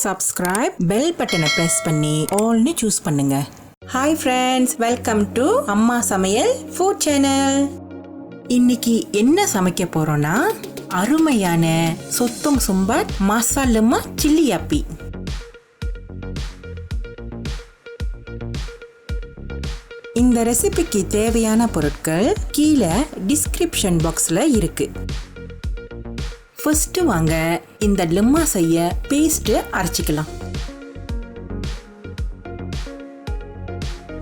subscribe, bell button press பண்ணி all ni choose பண்ணுங்க. Hi friends, welcome to Amma Samayal food channel. இன்னைக்கு என்ன சமைக்க போறோம்னா அருமையான சொத்தோங் சும்பட் மசாக் லெmak சில்லி அப்பி. இந்த ரெசிபிக்கு தேவையான பொருட்கள் கீழே டிஸ்கிரிப்ஷன் பாக்ஸ்ல இருக்கு. ஃபர்ஸ்ட் வாங்க இந்த லெம்மா செய்ய பேஸ்ட் அரைச்சிக்கலாம்.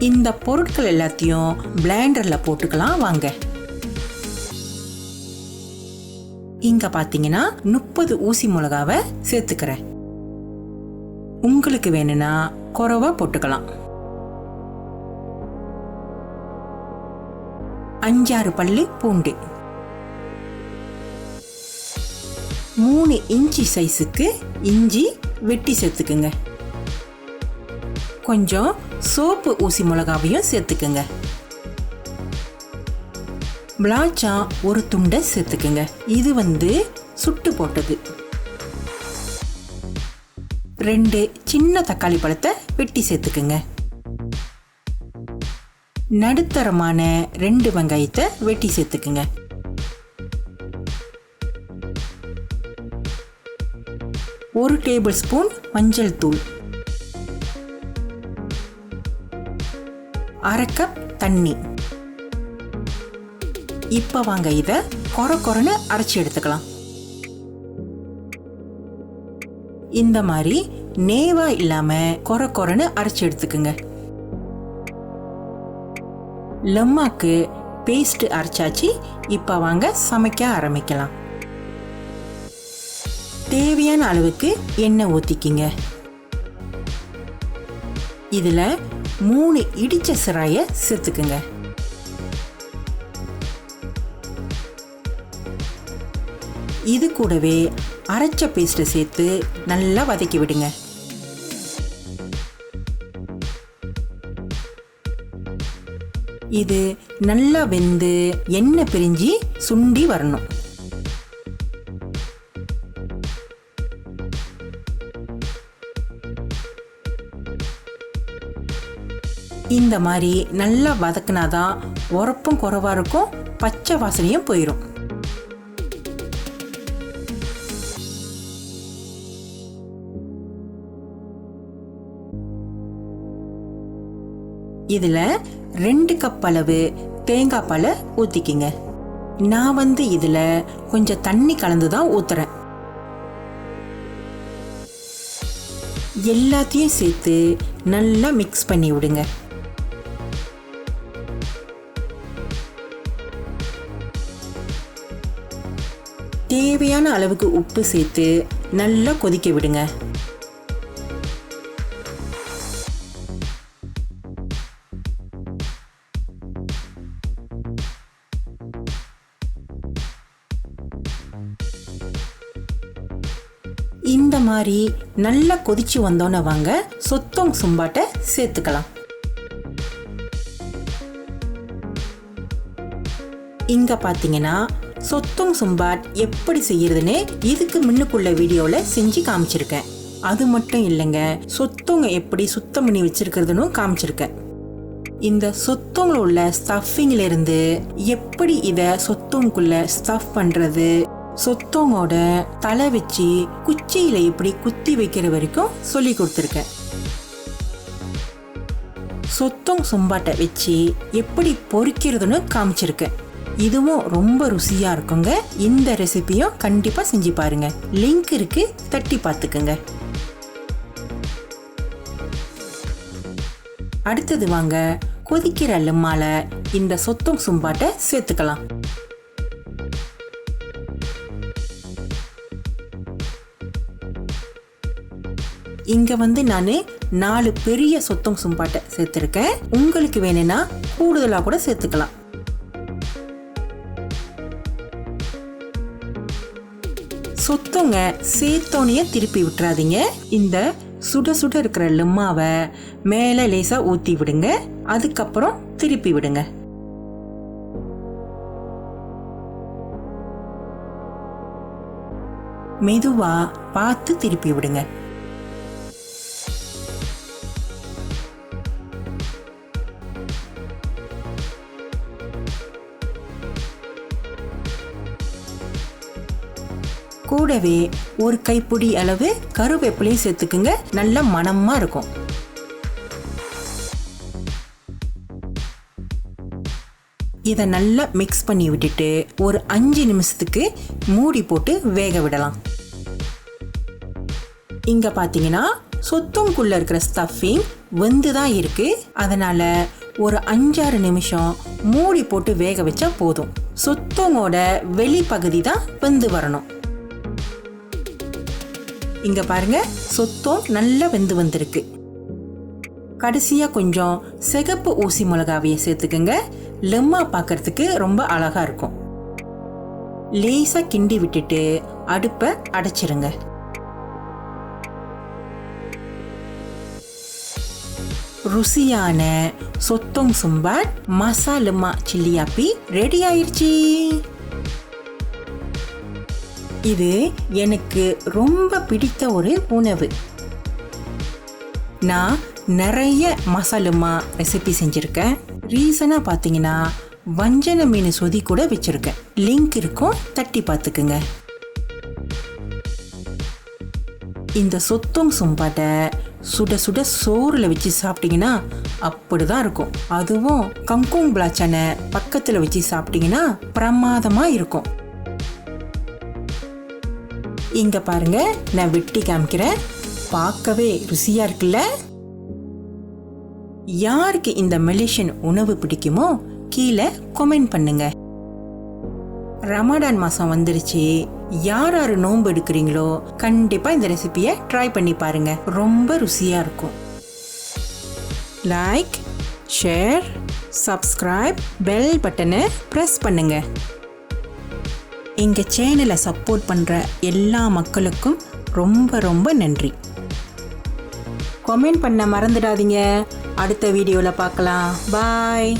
இந்த பொருட்கள் எல்லாத்தையும் பிளெண்டர்ல போட்டுக்கலாம் வாங்க. இங்க பாத்தீங்கன்னா 30 ஊசி மிளகாவை சேர்த்துக்கிறேன். உங்களுக்கு வேணும்னா குறைவா போட்டுக்கலாம். 5-6 பல்லு பூண்டு, 3 இன்ச்சி சைஸுக்கு இஞ்சி வெட்டி சேர்த்துக்குங்க. கொஞ்சம் சோப்பு ஊசி மிளகாவையும் சேர்த்துக்குங்க. Belacan ஒரு துண்டை சேர்த்துக்குங்க. இது சுட்டு போட்டது. 2 சின்ன தக்காளி பழத்தை வெட்டி சேர்த்துக்குங்க. நடுத்தரமான 2 வெங்காயத்தை வெட்டி சேர்த்துக்குங்க. ஒரு டேபிள் ஸ்பூன் மஞ்சள் தூள், 1/2 கப் தண்ணி. இப்ப வாங்க இத கொரன்னு அரைச்சி எடுத்துக்கலாம். இந்த மாதிரி நேவா இல்லாம கொரன்னு அரைச்சி எடுத்துக்குங்க. லெம்மாக்கு பேஸ்ட் அரைச்சாச்சு. இப்ப வாங்க சமைக்க ஆரம்பிக்கலாம். தேவையான அளவுக்கு எண்ணெய் ஊத்திக்கிங்க. இதுல 3 இடிச்ச சிராய சேர்த்துக்குங்க. இது கூடவே அரைச்ச பேஸ்ட் சேர்த்து நல்லா வதக்கி விடுங்க. இது நல்லா வெந்து எண்ணெய் பிரிஞ்சு சுண்டி வரணும். இந்த மாதிரி நல்லா வதக்குனாதான் உரப்பும் குறைவா இருக்கும், பச்சை வாசனையும் போயிடும். இதுல 2 கப் அளவு தேங்காய் பாலை ஊத்திக்கிங்க. நான் இதுல கொஞ்சம் தண்ணி கலந்துதான் ஊத்துறேன். எல்லாத்தையும் சேர்த்து நல்லா மிக்ஸ் பண்ணி விடுங்க. தேவையான அளவுக்கு உப்பு சேர்த்து நல்லா கொதிக்க விடுங்க. இந்த மாதிரி நல்லா கொதிச்சு வந்தோன்னு வாங்க சொத்தோங் சும்பாட்டை சேர்த்துக்கலாம். இங்க பாத்தீங்கன்னா சொத்தோங் சும்பாட் எப்படி செய்யறதுன்னு இதுக்கு முன்னுக்குள்ள வீடியோல செஞ்சு காமிச்சிருக்கேன். அது மட்டும் இல்லைங்க, சொத்தோங்க எப்படி சுத்தம் பண்ணி வச்சிருக்கிறதுன்னு காமிச்சிருக்கேன். இந்த சொத்தோங்கல உள்ள ஸ்டஃபிங்ல இருந்து எப்படி இத சொத்தோங்குள்ள ஸ்டஃப் பண்றது, சொத்தோங்கோட தலை வச்சு குச்சியில எப்படி குத்தி வைக்கிற வரைக்கும் சொல்லி கொடுத்துருக்கேன். சொத்தோங் சும்பாட்டை வச்சு எப்படி பொரிக்கிறதுன்னு காமிச்சிருக்கேன். இதுவும் ரொம்ப ருசியா இருக்குங்க. இந்த ரெசிபியும் கண்டிப்பா செஞ்சு பாருங்க. லிங்க் இருக்கு, தட்டி பார்த்துக்குங்க. அடுத்தது வாங்க கொதிக்கிற லெம்மால இந்த சொத்தோங் சும்பாட்டை சேர்த்துக்கலாம். இங்க நானு 4 பெரிய சொத்தோங் சும்பாட்டை சேர்த்திருக்கேன். உங்களுக்கு வேணும்னா கூடுதலா கூட சேர்த்துக்கலாம். சொத்தோங்க சேர்த்தோனையே திருப்பி விட்டுறாதீங்க. இந்த சுட சுட இருக்கிற லெம்மாவை மேல லேசா ஊத்தி விடுங்க. அதுக்கப்புறம் திருப்பி விடுங்க. மெதுவா பார்த்து திருப்பி விடுங்க. கூடவே ஒரு கைப்பிடி அளவு கருவேப்பிலையும் சேர்த்துக்குங்க. நல்ல மணமா இருக்கும். இதை நல்லா மிக்ஸ் பண்ணி விட்டுட்டு ஒரு 5 நிமிஷத்துக்கு மூடி போட்டு வேக விடலாம். இங்க பாத்தீங்கன்னா சொத்தங்குள்ள இருக்கிற ஸ்டஃபிங் வெந்து தான் இருக்கு. அதனால ஒரு 5-6 நிமிஷம் மூடி போட்டு வேக வச்சா போதும். சொத்தங்கோட வெளிப்பகுதி தான் வெந்து வரணும். இங்க பாருங்க, சொத்தம் நல்லா வெந்து வந்திருக்கு. கடைசியா கொஞ்சம் சிகப்பு ஊசி மிளகாவைய சேர்த்துக்குங்க. லெம்மா பார்க்கறதுக்கு ரொம்ப அழகா இருக்கும். லேசா கிண்டி விட்டுட்டு அடுப்பை அடைச்சிருங்க. ருசியான சொத்தோங் சும்பாட் மசாக் லெமாக் சில்லி அப்பி ரெடி ஆயிருச்சு. இது எனக்கு ரொம்ப பிடித்த ஒரு உணவு. நான் நிறைய மசாக் லெமாக் ரெசிபி செஞ்சிருக்கேன். ரீசனா பார்த்தீங்கன்னா வஞ்சன மீன் சொதி கூட வச்சிருக்கேன். லிங்க் இருக்கும், தட்டி பார்த்துக்குங்க. இந்த சொத்தோங் சும்பாட்டை சுட சுட சோறுல வச்சு சாப்பிட்டீங்கன்னா அப்படிதான் இருக்கும். அதுவும் கங்கோங் பிளாச்சானை பக்கத்துல வச்சு சாப்பிட்டீங்கன்னா பிரமாதமா இருக்கும். இங்க பாருங்க, நான் வெட்டி காமிக்கிறேன். பார்க்கவே ருசியா இருக்குல்ல? யாருக்கு இந்த மலேசியன் உணவு பிடிக்குமோ கீழே கமெண்ட் பண்ணுங்க. ரமடான் மாசம் வந்துருச்சு. யார் நோன்பு எடுக்கிறீங்களோ கண்டிப்பா இந்த ரெசிபியை ட்ரை பண்ணி பாருங்க. ரொம்ப ருசியா இருக்கும். லைக், ஷேர், சப்ஸ்கிரைப், பெல் பட்டனை பிரஸ் பண்ணுங்க. எங்க சேனலை சப்போர்ட் பண்ற எல்லா மக்களுக்கும் ரொம்ப ரொம்ப நன்றி. கமெண்ட் பண்ண மறந்துடாதீங்க. அடுத்த வீடியோல பார்க்கலாம். பாய்.